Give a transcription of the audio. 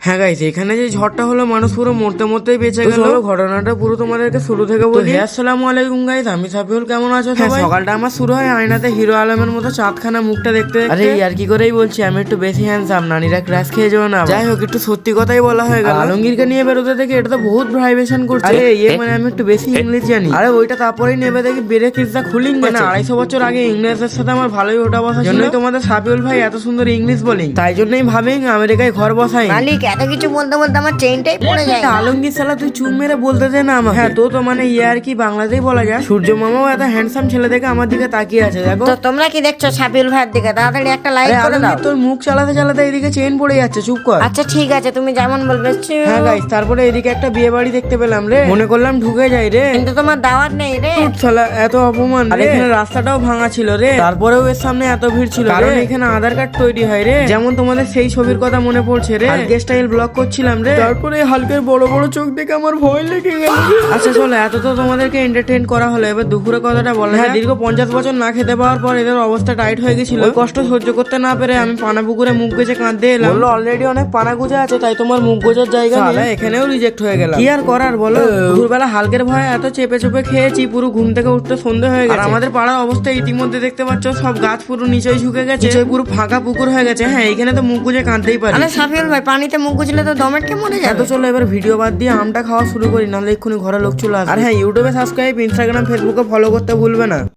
হ্যাঁ গাইস, এখানে যে ঝড়টা হলো মানুষ পুরো মরতে মরতেই বেঁচে গেল। ঘটনাটা পুরো তোমাদেরকে শুরু থেকে বলি। আসসালামু আলাইকুম গাইস, আমি সাফিউল, কেমন আছো সবাই? সকালটা আমার শুরু হয় আয়নাতে হিরো আলমের মতো চাঁদখানা মুখটা দেখতে। আরে আর কি করেই বলছি, আমি একটু বেশি হ্যান্ডসাম, নানিরা ক্র্যাশ খেয়ে যাও না। যাই হোক, একটু সত্যি কথাই বলা হয়ে গেল। আলমগীরকে নিয়ে বেরোতে দেখে এটা তো বহুত ভাইব্রেশন করছে। মানে আমি একটু বেশি ইংলিশ জানি। আরে ওইটা তারপরেই নেবে দেখি বেড়ে কিসটা খুলিং। মানে 250 বছর আগে ইংরেজদের সাথে আমার ভালোই ওঠা বসা ছিল। তোমাদের সাফিউল ভাই এত সুন্দর ইংলিশ বলিং, তাই জন্যই ভাবেন আমেরিকায় ঘর বসাই। মালিক এত কিছু বলতে বলতে আমার চেইনটাই পড়ে যায়। আলমগীর সালা তুই চুপ মেরে বলতে দে না আমাকে। হ্যাঁ তো মানে আর কি বাংলাতেই বলা যায়। সূর্য মামাও এত হ্যান্ডসাম ছেলে দেখে আমার দিকে তাকিয়ে আছে। দেখো তো তোমরা কি দেখছো সাবিল ভাইয়ের দিকে? তাড়াতাড়ি একটা লাইক করে দাও। তোর মুখ চালাতে চালাতে এদিকে চেইন পড়ে যাচ্ছে, চুপ কর। আচ্ছা ঠিক আছে, তুমি যেমন বলবে। হ্যাঁ গাইস, তারপরে এদিকে একটা বিয়ে বাড়ি দেখতে পেলাম রে, মনে করলাম ঢুকে যাই রে, কিন্তু তোমার দাওয়াত নেই রে। শালা এত অপমান রে। এখানে রাস্তাটাও ভাঙা ছিল রে, তারপরেও এর সামনে এত ভিড় ছিল কারণ এখানে আধার কার্ড তৈরি হয় রে। যেমন তোমাদের সেই ছবির কথা মনে পড়ছে রে, হালকের স্টাইল ব্লগ করছিলাম রে, তারপরে হালকের বড় বড় চোখ দেখে আমার ভয় লেগে গেল। আচ্ছা চলো, এত তো তোমাদেরকে এন্টারটেইন করা হলো, এবার দুপুরে কথাটা বলো। হ্যাঁ, দীর্ঘ 50 বছর না খেতে পাওয়ার পর এদের অবস্থা টাইট হয়ে গেছিল। ওই কষ্ট সহ্য করতে না পেরে আমি পানা পুকুরে মুখ গুজে কাঁদতে এলাম। বললো অলরেডি অনেক পানা গুজে আছে, তাই তোমার মুখ গোজার জায়গা নেই। এখানেও রিজেক্ট হয়ে গেল, কি আর করার বলো। দুপুরবেলা হালকের ভয়ে এত চেপে চেপে খেয়েছি, পুরো ঘুম থেকে উঠতে সন্ধে হয়ে গেছে। আর আমাদের পাড়ার অবস্থা ইতিমধ্যে দেখতে পাচ্ছ, সব গাছ পুরো নিচেই ঝুঁকে গেছে, পুরো ফাঁকা পুকুর হয়ে গেছে। হ্যাঁ, এখানে তো মুখ গুজে কাঁদতেই পারি। আরে সাবিল ভাই, পানিতে মুখ গুজলে তো দমেট কে মরে যাবে। তো চলো এবার ভিডিও বাদ দিয়ে আমটা খাওয়া শুরু করি, নাহলে এক্ষুনি ঘরে লোক চলে আসবে। আর হ্যাঁ, ইউটিউবে সাবস্ক্রাইব, ইনস্টাগ্রাম, ফেসবুকে ফলো করতে ভুলবে না।